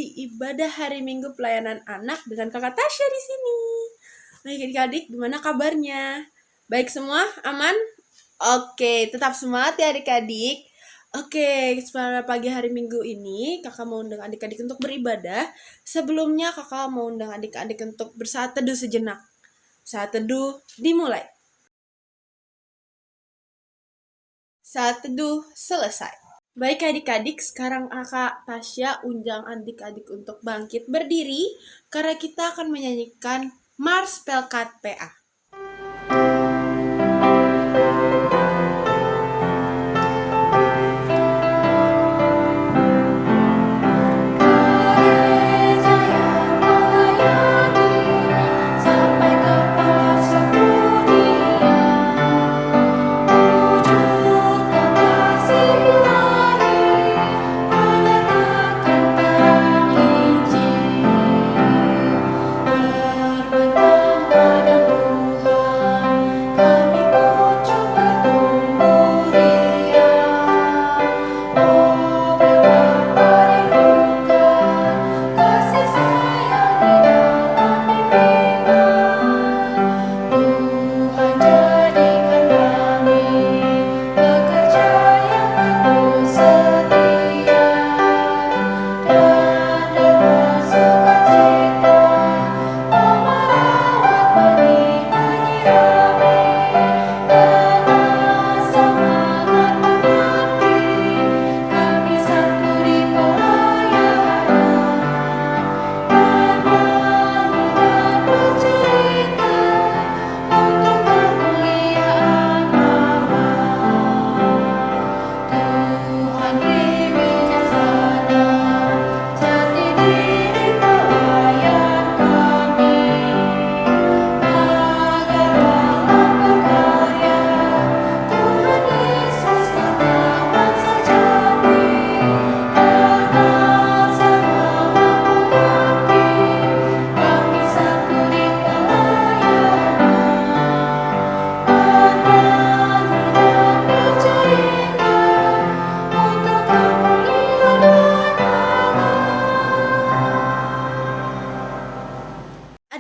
di ibadah hari Minggu pelayanan anak dengan Kakak Tasya di sini. Baik adik-adik, gimana kabarnya? Baik semua? Aman? Oke, tetap semangat ya adik-adik. Oke, pada pagi hari Minggu ini kakak mau undang adik-adik untuk beribadah. Sebelumnya kakak mau undang adik-adik untuk bersaat teduh sejenak. Saat teduh dimulai. Saat teduh selesai. Baik adik-adik, sekarang Kakak Tasya undang adik-adik untuk bangkit berdiri karena kita akan menyanyikan Mars Pelkat PA.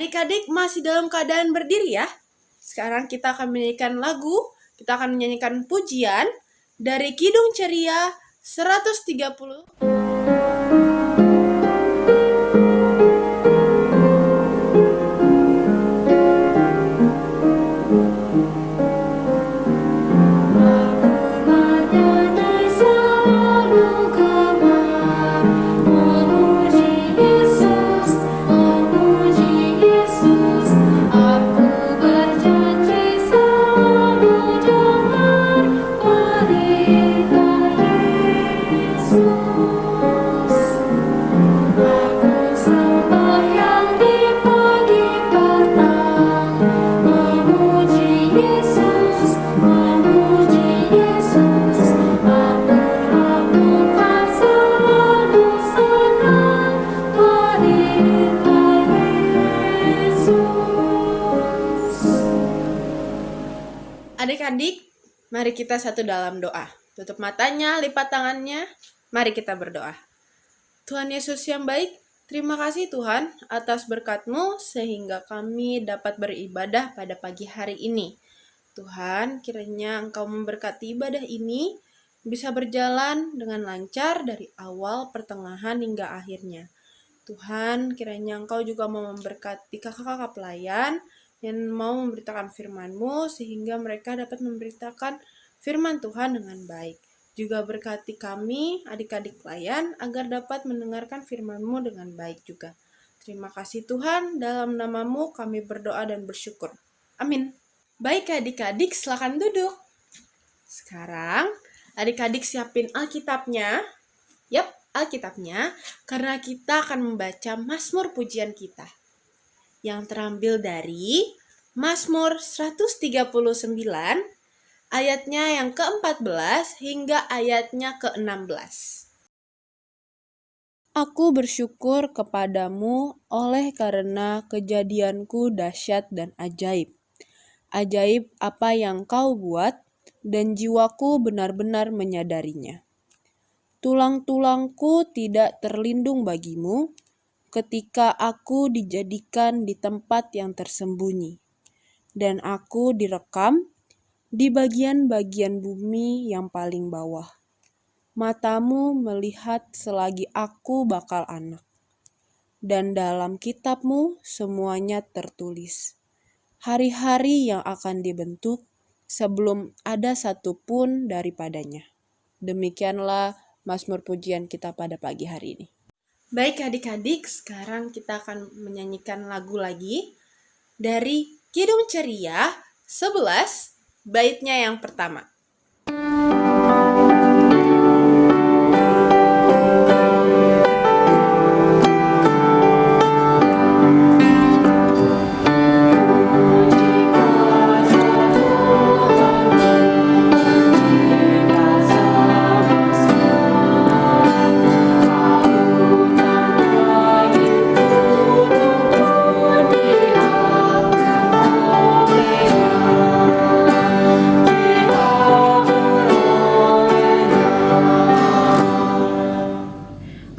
Adik-adik masih dalam keadaan berdiri ya. Sekarang kita akan menyanyikan lagu, kita akan menyanyikan pujian dari Kidung Ceria 130. Adik-adik, mari kita satu dalam doa. Tutup matanya, lipat tangannya, mari kita berdoa. Tuhan Yesus yang baik, terima kasih Tuhan atas berkat-Mu sehingga kami dapat beribadah pada pagi hari ini. Tuhan, kiranya Engkau memberkati ibadah ini bisa berjalan dengan lancar dari awal, pertengahan, hingga akhirnya. Tuhan, kiranya Engkau juga mau memberkati kakak-kakak pelayan yang mau memberitakan firman-Mu sehingga mereka dapat memberitakan firman Tuhan dengan baik. Juga berkati kami, adik-adik pelayan, agar dapat mendengarkan firman-Mu dengan baik juga. Terima kasih Tuhan, dalam nama-Mu kami berdoa dan bersyukur. Amin. Baik adik-adik, silakan duduk. Sekarang, adik-adik siapin Alkitabnya. Yap, Alkitabnya, karena kita akan membaca Mazmur pujian kita yang terambil dari Mazmur 139 ayatnya yang ke-14 hingga ayatnya ke-16. Aku bersyukur kepadamu oleh karena kejadianku dahsyat dan ajaib. Ajaib apa yang kau buat dan jiwaku benar-benar menyadarinya. Tulang-tulangku tidak terlindung bagimu ketika aku dijadikan di tempat yang tersembunyi, dan aku direkam di bagian-bagian bumi yang paling bawah. Matamu melihat selagi aku bakal anak, dan dalam kitabmu semuanya tertulis. Hari-hari yang akan dibentuk sebelum ada satupun daripadanya. Demikianlah Mazmur pujian kita pada pagi hari ini. Baik adik-adik, sekarang kita akan menyanyikan lagu lagi dari Kidung Ceria 11, baitnya yang pertama.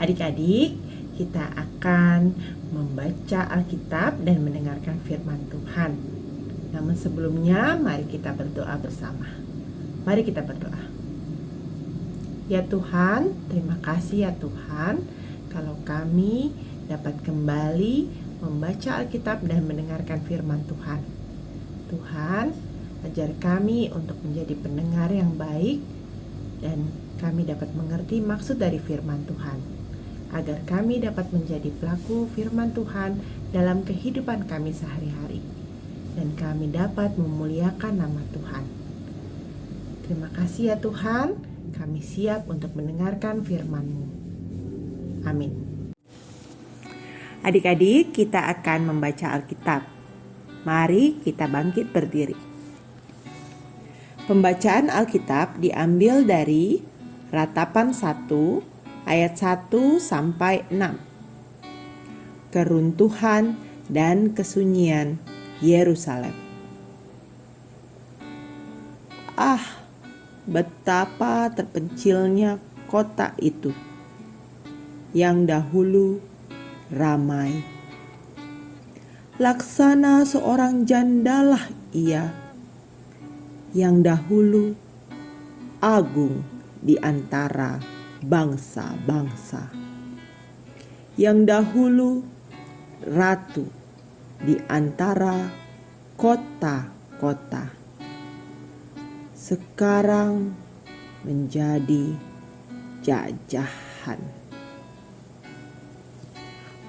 Adik-adik, kita akan membaca Alkitab dan mendengarkan firman Tuhan. Namun sebelumnya, mari kita berdoa bersama. Mari kita berdoa. Ya Tuhan, terima kasih ya Tuhan, kalau kami dapat kembali membaca Alkitab dan mendengarkan firman Tuhan. Tuhan, ajar kami untuk menjadi pendengar yang baik dan kami dapat mengerti maksud dari firman Tuhan, agar kami dapat menjadi pelaku firman Tuhan dalam kehidupan kami sehari-hari, dan kami dapat memuliakan nama Tuhan. Terima kasih ya Tuhan, kami siap untuk mendengarkan firman-Mu. Amin. Adik-adik, kita akan membaca Alkitab. Mari kita bangkit berdiri. Pembacaan Alkitab diambil dari Ratapan 1 ayat 1 sampai 6. Keruntuhan dan kesunyian Yerusalem. Ah, betapa terpencilnya kota itu yang dahulu ramai. Laksana seorang jandalah ia yang dahulu agung di antara bangsa-bangsa, yang dahulu ratu di antara kota-kota, sekarang menjadi jajahan.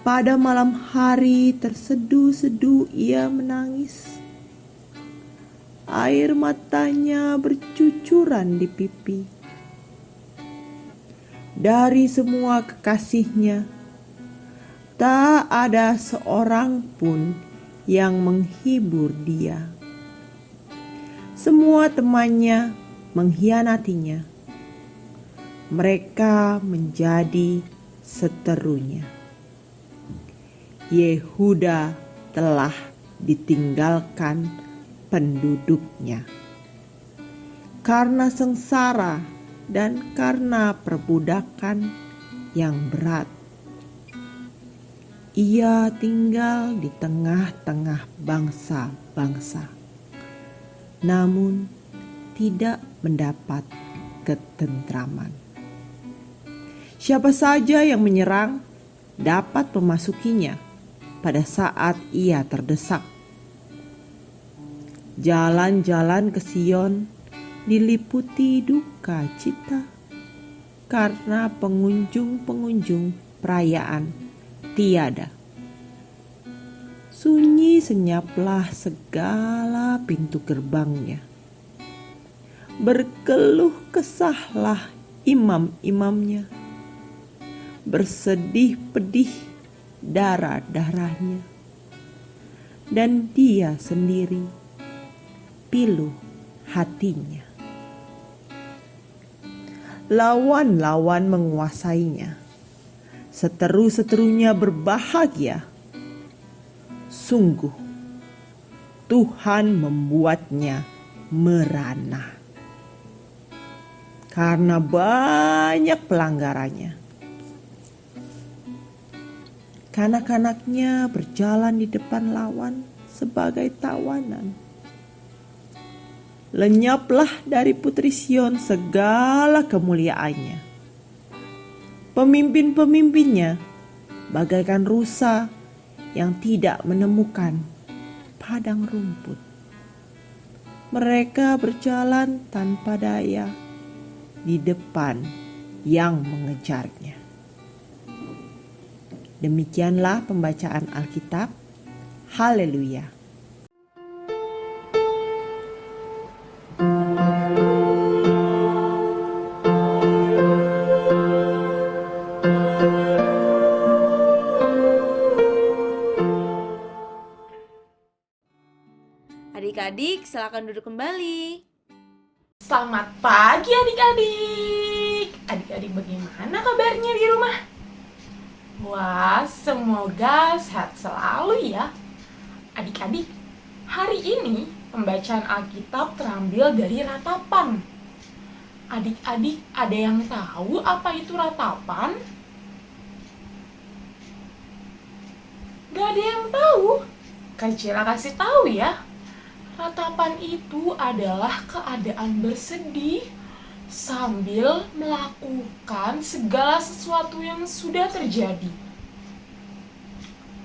Pada malam hari terseduh-seduh ia menangis. Air matanya bercucuran di pipi. Dari semua kekasihnya, tak ada seorang pun yang menghibur dia. Semua temannya mengkhianatinya. Mereka menjadi seterunya. Yehuda telah ditinggalkan penduduknya karena sengsara dan karena perbudakan yang berat. Ia tinggal di tengah-tengah bangsa-bangsa, namun tidak mendapat ketentraman. Siapa saja yang menyerang dapat memasukinya pada saat ia terdesak. Jalan-jalan ke Sion diliputi duka cita karena pengunjung-pengunjung perayaan tiada. Sunyi senyaplah segala pintu gerbangnya. Berkeluh kesahlah imam-imamnya. Bersedih pedih darah-darahnya. Dan dia sendiri pilu hatinya. Lawan-lawan menguasainya. Seteru-seterunya berbahagia. Sungguh, Tuhan membuatnya merana. karena banyak pelanggarannya. Kanak-kanaknya berjalan di depan lawan sebagai tawanan. Lenyaplah dari Putri Sion segala kemuliaannya. Pemimpin-pemimpinnya bagaikan rusa yang tidak menemukan padang rumput. Mereka berjalan tanpa daya di depan yang mengejarnya. Demikianlah pembacaan Alkitab. Haleluya. Adik-adik, silakan duduk kembali. Selamat pagi adik-adik. Adik-adik bagaimana kabarnya di rumah? Wah, semoga sehat selalu ya. Adik-adik, hari ini pembacaan Alkitab terambil dari ratapan. Adik-adik ada yang tahu apa itu ratapan? Gak ada yang tahu? Kak Cira kasih tahu ya. Ratapan itu adalah keadaan bersedih sambil melakukan segala sesuatu yang sudah terjadi.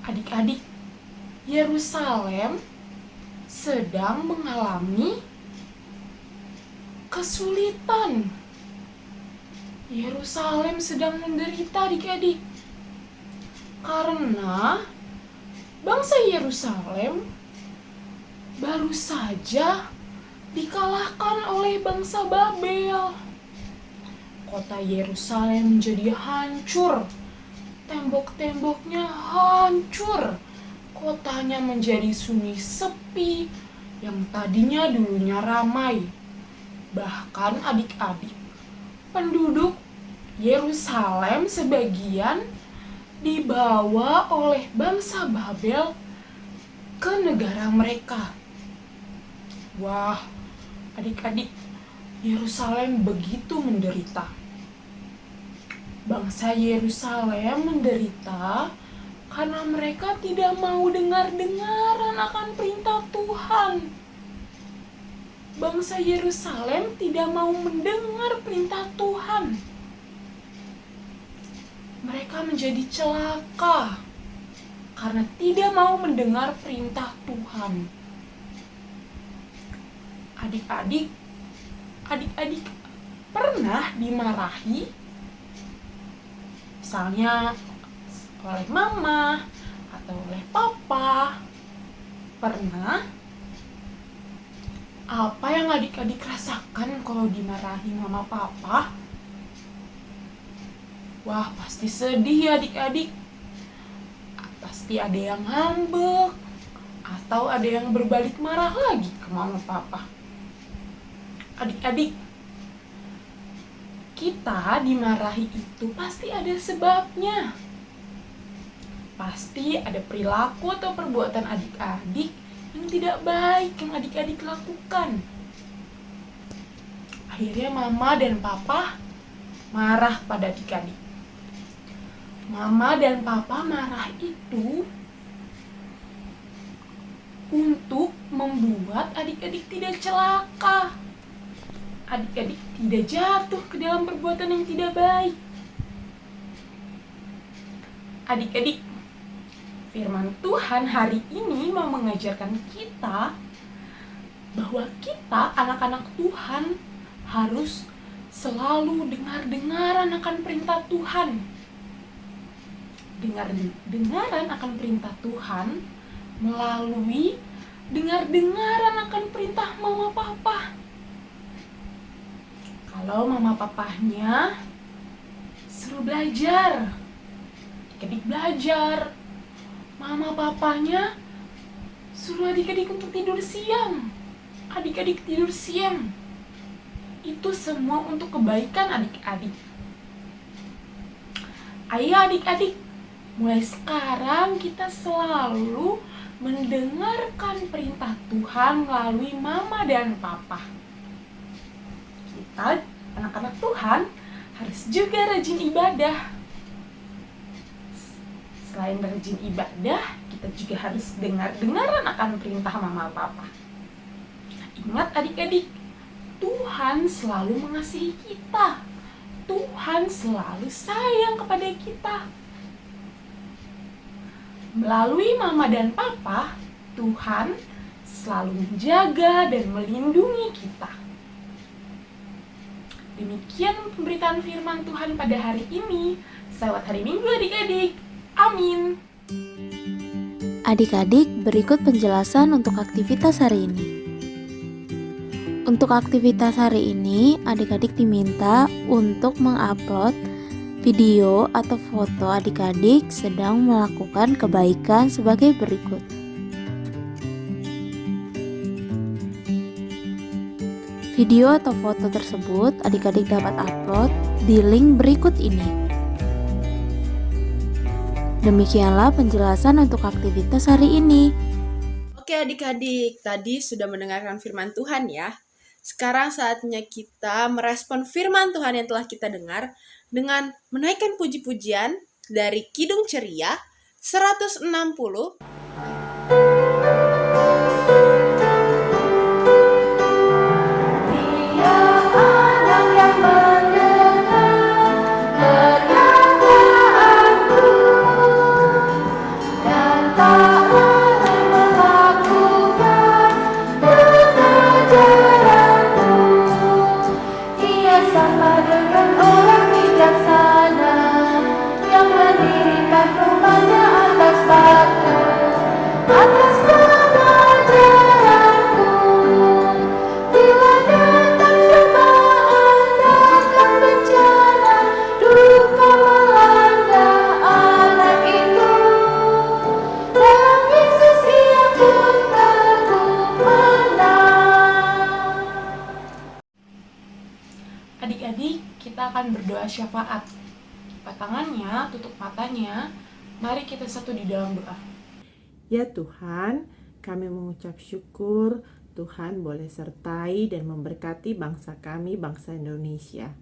Adik-adik, Yerusalem sedang mengalami kesulitan. Yerusalem sedang menderita, adik-adik. Karena bangsa Yerusalem baru saja dikalahkan oleh bangsa Babel. Kota Yerusalem menjadi hancur. Tembok-temboknya hancur. Kotanya menjadi sunyi sepi yang tadinya dulunya ramai. Bahkan adik-adik, penduduk Yerusalem sebagian dibawa oleh bangsa Babel ke negara mereka. Wah, adik-adik, Yerusalem begitu menderita. Bangsa Yerusalem menderita karena mereka tidak mau dengar-dengaran akan perintah Tuhan. Bangsa Yerusalem tidak mau mendengar perintah Tuhan. Mereka menjadi celaka karena tidak mau mendengar perintah Tuhan. Adik-adik pernah dimarahi, misalnya oleh mama atau oleh papa? Pernah? Apa yang adik-adik rasakan kalau dimarahi mama papa? Wah, pasti sedih ya adik-adik. Pasti ada yang ngambek atau ada yang berbalik marah lagi ke mama papa. Adik-adik, kita dimarahi itu pasti ada sebabnya. Pasti ada perilaku atau perbuatan adik-adik yang tidak baik yang adik-adik lakukan. Akhirnya mama dan papa marah pada adik-adik. Mama dan papa marah itu untuk membuat adik-adik tidak celaka. Adik-adik tidak jatuh ke dalam perbuatan yang tidak baik. Adik-adik, firman Tuhan hari ini mau mengajarkan kita bahwa kita anak-anak Tuhan harus selalu dengar-dengaran akan perintah Tuhan. Dengar-dengaran akan perintah Tuhan melalui dengar-dengaran akan perintah mama papa. Kalau mama papahnya suruh belajar, adik-adik belajar. Mama papanya suruh adik-adik untuk tidur siang, adik-adik tidur siang. Itu semua untuk kebaikan adik-adik. Ayo adik-adik, mulai sekarang kita selalu mendengarkan perintah Tuhan melalui mama dan papa. Kita anak-anak Tuhan harus juga rajin ibadah. Selain rajin ibadah, kita juga harus dengar-dengaran akan perintah mama papa. Ingat adik-adik, Tuhan selalu mengasihi kita. Tuhan selalu sayang kepada kita. Melalui mama dan papa, Tuhan selalu menjaga dan melindungi kita. Demikian pemberitaan firman Tuhan pada hari ini. Selamat hari Minggu adik-adik. Amin. Adik-adik, berikut penjelasan untuk aktivitas hari ini. Untuk aktivitas hari ini, adik-adik diminta untuk mengupload video atau foto adik-adik sedang melakukan kebaikan sebagai berikut. Video atau foto tersebut adik-adik dapat upload di link berikut ini. Demikianlah penjelasan untuk aktivitas hari ini. Oke adik-adik, tadi sudah mendengarkan firman Tuhan ya. Sekarang saatnya kita merespon firman Tuhan yang telah kita dengar dengan menaikkan puji-pujian dari Kidung Ceria 160. Adik-adik, kita akan berdoa syafaat. Lipat tangannya, tutup matanya. Mari kita satu di dalam doa. Ya Tuhan, kami mengucap syukur Tuhan boleh sertai dan memberkati bangsa kami, bangsa Indonesia.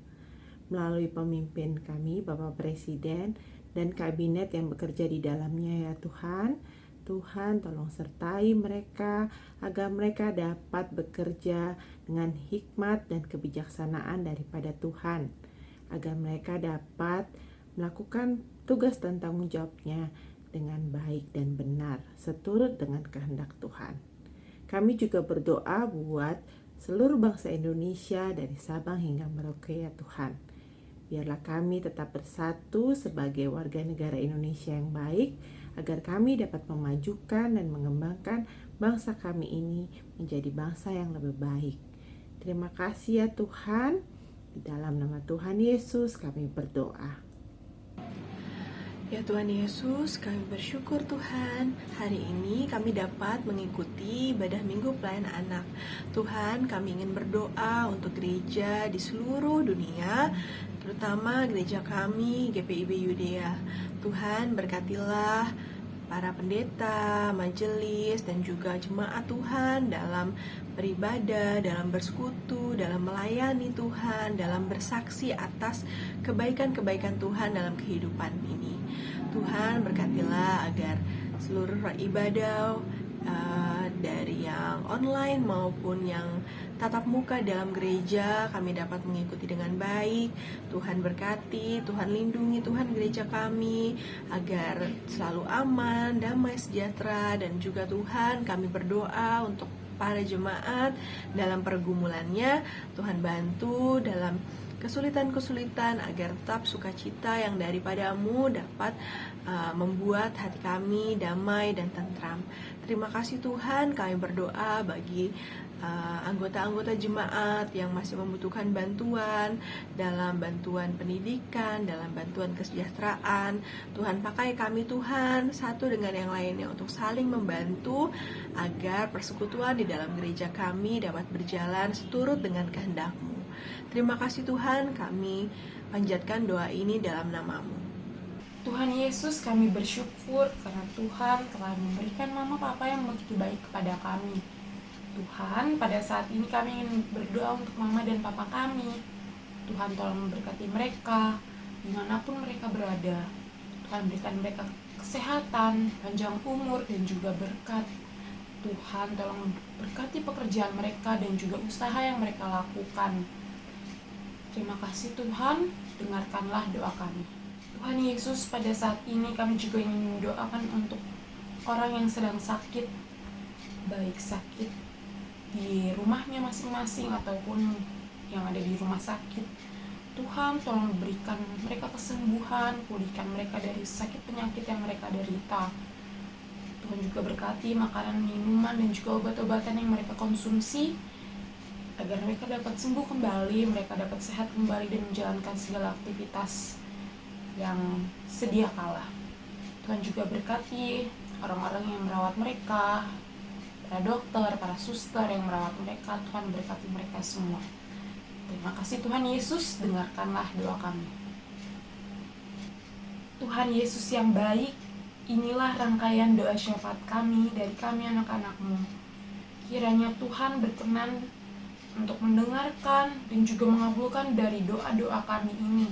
Melalui pemimpin kami, Bapak Presiden, dan kabinet yang bekerja di dalamnya ya Tuhan. Tuhan tolong sertai mereka agar mereka dapat bekerja dengan hikmat dan kebijaksanaan daripada Tuhan. Agar mereka dapat melakukan tugas dan tanggung jawabnya dengan baik dan benar, seturut dengan kehendak Tuhan. Kami juga berdoa buat seluruh bangsa Indonesia dari Sabang hingga Merauke ya Tuhan. Biarlah kami tetap bersatu sebagai warga negara Indonesia yang baik, agar kami dapat memajukan dan mengembangkan bangsa kami ini menjadi bangsa yang lebih baik. Terima kasih ya Tuhan. Di dalam nama Tuhan Yesus kami berdoa. Ya Tuhan Yesus, kami bersyukur Tuhan, hari ini kami dapat mengikuti ibadah Minggu Pelayanan Anak. Tuhan, kami ingin berdoa untuk gereja di seluruh dunia, terutama gereja kami, GPIB Yudea. Tuhan, berkatilah para pendeta, majelis, dan juga jemaat Tuhan dalam beribadah, dalam bersekutu, dalam melayani Tuhan, dalam bersaksi atas kebaikan-kebaikan Tuhan dalam kehidupan ini. Tuhan berkatilah agar seluruh ibadah dari yang online maupun yang tatap muka dalam gereja kami dapat mengikuti dengan baik. Tuhan berkati, Tuhan lindungi Tuhan gereja kami agar selalu aman, damai, sejahtera. Dan juga Tuhan kami berdoa untuk para jemaat dalam pergumulannya. Tuhan bantu dalam kesulitan-kesulitan agar tetap sukacita yang daripadamu dapat membuat hati kami damai dan tentram. Terima kasih Tuhan, kami berdoa bagi anggota-anggota jemaat yang masih membutuhkan bantuan dalam bantuan pendidikan, dalam bantuan kesejahteraan. Tuhan pakai kami Tuhan satu dengan yang lainnya untuk saling membantu agar persekutuan di dalam gereja kami dapat berjalan seturut dengan kehendak-Mu. Terima kasih Tuhan, kami panjatkan doa ini dalam nama-Mu. Tuhan Yesus, kami bersyukur karena Tuhan telah memberikan mama papa yang begitu baik kepada kami. Tuhan, pada saat ini kami ingin berdoa untuk mama dan papa kami. Tuhan tolong memberkati mereka dimanapun mereka berada. Tuhan berikan mereka kesehatan, panjang umur, dan juga berkat. Tuhan tolong berkati pekerjaan mereka dan juga usaha yang mereka lakukan. Terima kasih Tuhan, dengarkanlah doa kami. Tuhan Yesus, pada saat ini kami juga ingin mendoakan untuk orang yang sedang sakit, baik sakit di rumahnya masing-masing ataupun yang ada di rumah sakit. Tuhan tolong berikan mereka kesembuhan, pulihkan mereka dari sakit penyakit yang mereka derita. Tuhan juga berkati makanan, minuman, dan juga obat-obatan yang mereka konsumsi, agar mereka dapat sembuh kembali, mereka dapat sehat kembali dan menjalankan segala aktivitas yang sedia kala. Tuhan juga berkati orang-orang yang merawat mereka, para dokter, para suster yang merawat mereka. Tuhan berkati mereka semua. Terima kasih Tuhan Yesus, dengarkanlah doa kami. Tuhan Yesus yang baik, inilah rangkaian doa syafaat kami dari kami anak-anak-Mu. Kiranya Tuhan berkenan untuk mendengarkan dan juga mengabulkan dari doa-doa kami ini.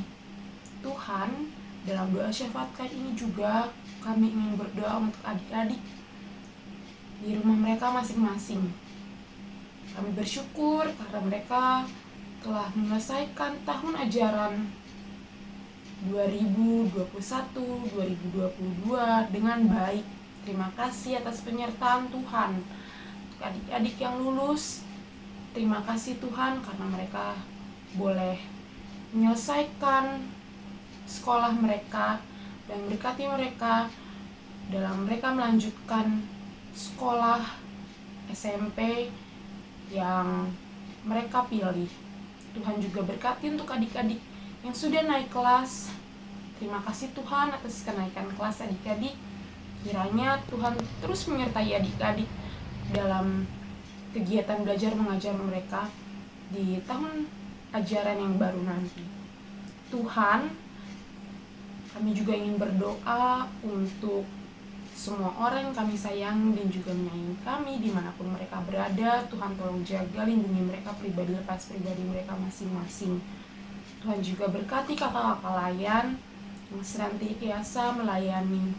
Tuhan, dalam doa syafaat kali ini juga kami ingin berdoa untuk adik-adik di rumah mereka masing-masing. Kami bersyukur karena mereka telah menyelesaikan tahun ajaran 2021-2022 dengan baik. Terima kasih atas penyertaan Tuhan. Untuk adik-adik yang lulus, terima kasih Tuhan karena mereka boleh menyelesaikan sekolah mereka dan berkati mereka dalam mereka melanjutkan sekolah SMP yang mereka pilih. Tuhan juga berkati untuk adik-adik yang sudah naik kelas. Terima kasih Tuhan atas kenaikan kelas adik-adik. Kiranya Tuhan terus menyertai adik-adik dalam kegiatan belajar mengajar mereka di tahun ajaran yang baru nanti. Tuhan, kami juga ingin berdoa untuk semua orang yang kami sayang dan juga menyayangi kami dimanapun mereka berada. Tuhan tolong jaga, lindungi mereka pribadi lepas pribadi mereka masing-masing. Tuhan juga berkati kakak-kakak layan yang senantiasa melayani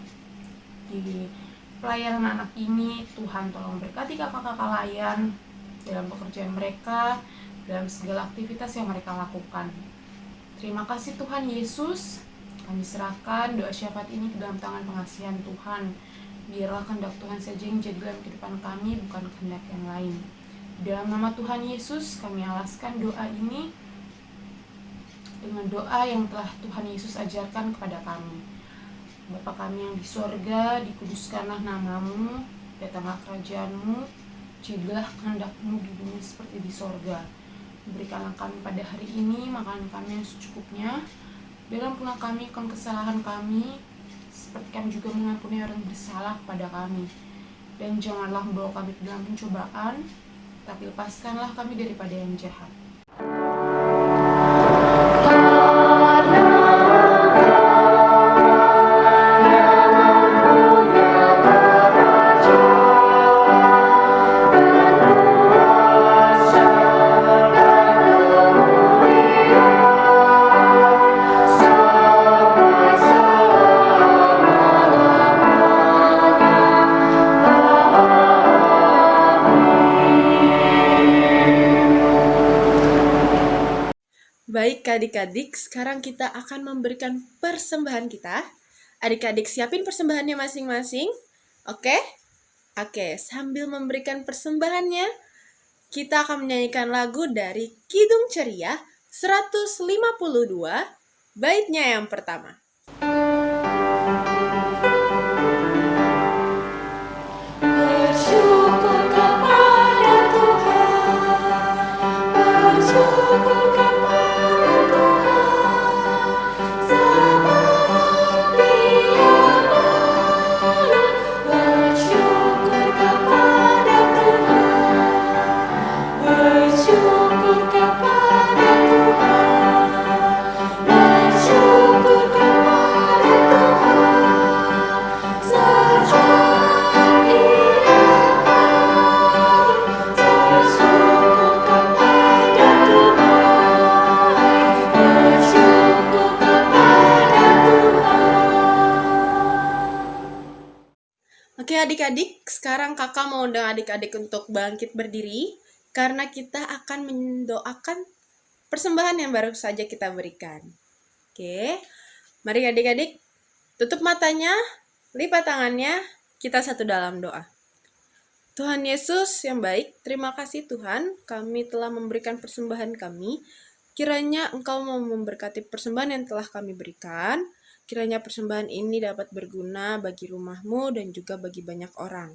di pelayanan anak ini. Tuhan tolong berkati kakak-kakak layan dalam pekerjaan mereka, dalam segala aktivitas yang mereka lakukan. Terima kasih Tuhan Yesus. Kami serahkan doa syafaat ini ke dalam tangan pengasihan Tuhan. Biarlah kehendak Tuhan saja yang jadi dalam kehidupan kami, bukan kehendak yang lain. Dalam nama Tuhan Yesus, kami alaskan doa ini dengan doa yang telah Tuhan Yesus ajarkan kepada kami. Bapa kami yang di sorga, dikuduskanlah nama-Mu, datanglah kerajaan-Mu, jadilah kehendak-Mu di bumi seperti di sorga. Berikanlah kami pada hari ini makanan kami yang secukupnya. Dalam ampunilah kami akan kesalahan kami, seperti kami juga mengampuni orang bersalah kepada kami. Dan janganlah membawa kami ke dalam pencobaan, tapi lepaskanlah kami daripada yang jahat. Baik adik-adik, sekarang kita akan memberikan persembahan kita. Adik-adik siapin persembahannya masing-masing. Oke? Oke, sambil memberikan persembahannya, kita akan menyanyikan lagu dari Kidung Ceria 152, baitnya yang pertama. Bersyukur kepada Tuhan, bersyukur kepada Tuhan, sebab Dia baik. Bersyukur kepada Tuhan, bersyukur kepada Tuhan, bersyukur kepada adik-adik, sekarang kakak mau undang adik-adik untuk bangkit berdiri karena kita akan mendoakan persembahan yang baru saja kita berikan. Oke, mari adik-adik tutup matanya, lipat tangannya, kita satu dalam doa. Tuhan Yesus yang baik, terima kasih Tuhan, kami telah memberikan persembahan kami. Kiranya Engkau mau memberkati persembahan yang telah kami berikan. Kiranya persembahan ini dapat berguna bagi rumahmu dan juga bagi banyak orang.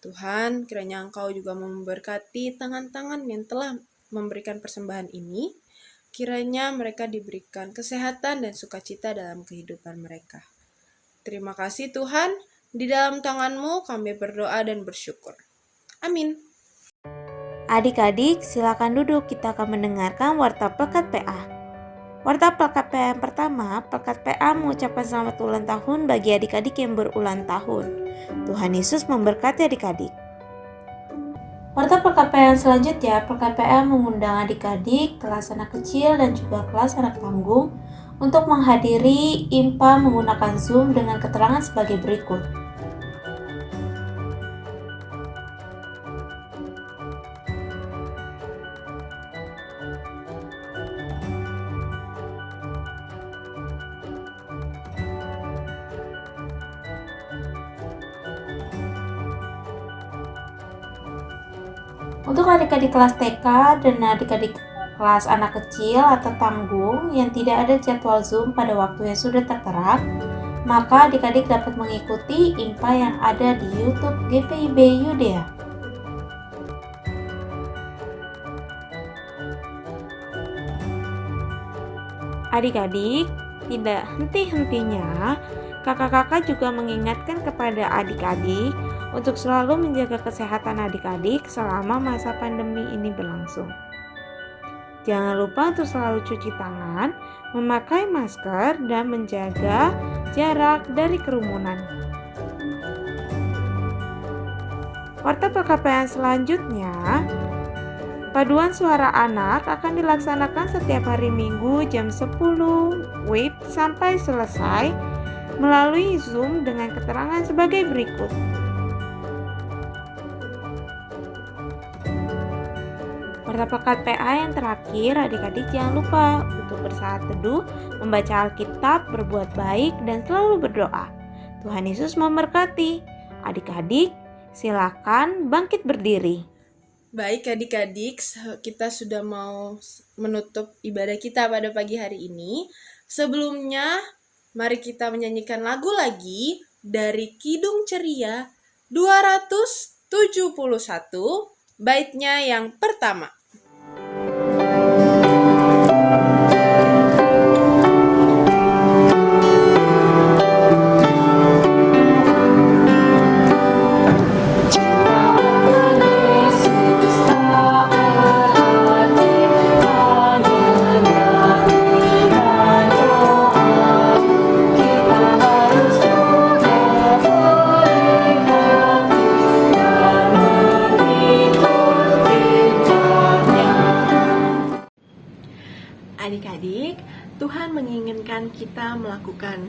Tuhan, kiranya Engkau juga memberkati tangan-tangan yang telah memberikan persembahan ini. Kiranya mereka diberikan kesehatan dan sukacita dalam kehidupan mereka. Terima kasih Tuhan, di dalam tangan-Mu kami berdoa dan bersyukur. Amin. Adik-adik, silakan duduk, kita akan mendengarkan warta Pelekat PA. Warta Pelekat PA yang pertama, Pelekat PA mengucapkan selamat ulang tahun bagi adik-adik yang berulang tahun. Tuhan Yesus memberkati adik-adik. Warta Pelekat PA yang selanjutnya, Pelekat PA mengundang adik-adik, kelas anak kecil dan juga kelas anak tanggung untuk menghadiri IMPA menggunakan Zoom dengan keterangan sebagai berikut. Untuk adik-adik kelas TK dan adik-adik kelas anak kecil atau tanggung yang tidak ada jadwal Zoom pada waktu yang sudah tertera, maka adik-adik dapat mengikuti IMPA yang ada di YouTube GPIB Yudea. Adik-adik, tidak henti-hentinya, kakak-kakak juga mengingatkan kepada adik-adik untuk selalu menjaga kesehatan adik-adik selama masa pandemi ini berlangsung. Jangan lupa untuk selalu cuci tangan, memakai masker, dan menjaga jarak dari kerumunan. Warta PKPN selanjutnya, paduan suara anak akan dilaksanakan setiap hari Minggu jam 10 WIB sampai selesai melalui Zoom dengan keterangan sebagai berikut. Warta Pelekat PA yang terakhir, adik-adik jangan lupa untuk bersaat teduh, membaca Alkitab, berbuat baik, dan selalu berdoa. Tuhan Yesus memberkati. Adik-adik, silakan bangkit berdiri. Baik adik-adik, kita sudah mau menutup ibadah kita pada pagi hari ini. Sebelumnya, mari kita menyanyikan lagu lagi dari Kidung Ceria 271, baitnya yang pertama. Adik-adik, Tuhan menginginkan kita melakukan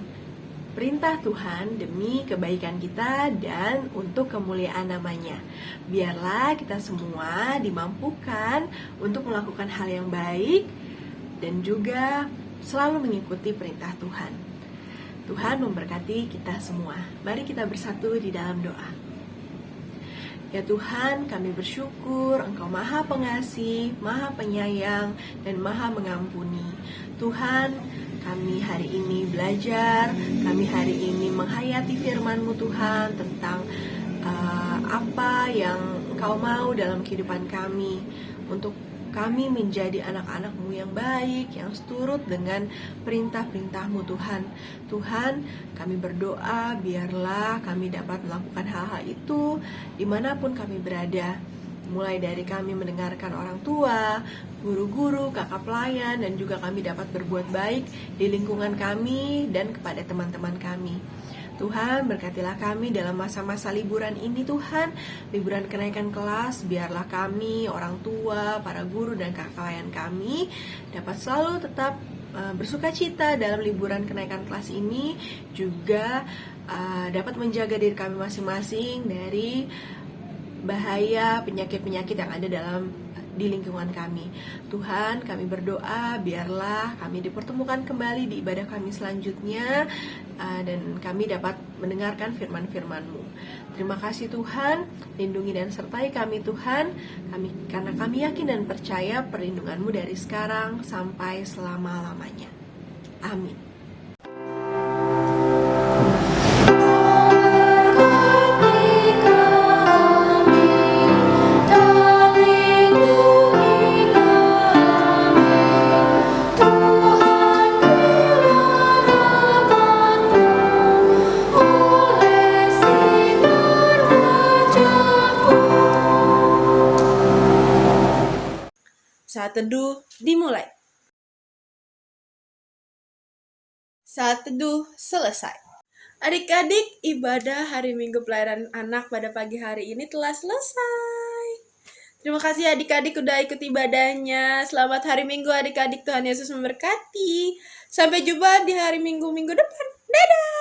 perintah Tuhan demi kebaikan kita dan untuk kemuliaan namanya. Biarlah kita semua dimampukan untuk melakukan hal yang baik dan juga selalu mengikuti perintah Tuhan. Tuhan memberkati kita semua. Mari kita bersatu di dalam doa. Ya Tuhan, kami bersyukur Engkau Maha Pengasih, Maha Penyayang, dan Maha Mengampuni. Tuhan, kami hari ini belajar, kami hari ini menghayati firman-Mu Tuhan tentang apa yang Engkau mau dalam kehidupan kami, untuk kami menjadi anak-anak-Mu yang baik, yang seturut dengan perintah-perintah-Mu Tuhan. Tuhan, kami berdoa biarlah kami dapat melakukan hal-hal itu dimanapun kami berada. Mulai dari kami mendengarkan orang tua, guru-guru, kakak pelayan, dan juga kami dapat berbuat baik di lingkungan kami dan kepada teman-teman kami. Tuhan, berkatilah kami dalam masa-masa liburan ini Tuhan. Liburan kenaikan kelas, biarlah kami, orang tua, para guru dan kakak layan kami dapat selalu tetap bersuka cita dalam liburan kenaikan kelas ini. Juga dapat menjaga diri kami masing-masing dari bahaya penyakit-penyakit yang ada di lingkungan kami. Tuhan, kami berdoa biarlah kami dipertemukan kembali di ibadah kami selanjutnya, dan kami dapat mendengarkan firman-firman-Mu. Terima kasih Tuhan, lindungi dan sertai kami Tuhan, karena kami yakin dan percaya perlindungan-Mu dari sekarang sampai selama-lamanya. Amin. Saat teduh dimulai. Saat teduh selesai. Adik-adik, ibadah hari Minggu Pelayanan Anak pada pagi hari ini telah selesai. Terima kasih adik-adik udah ikut ibadahnya. Selamat hari Minggu adik-adik, Tuhan Yesus memberkati. Sampai jumpa di hari Minggu-minggu depan. Dadah!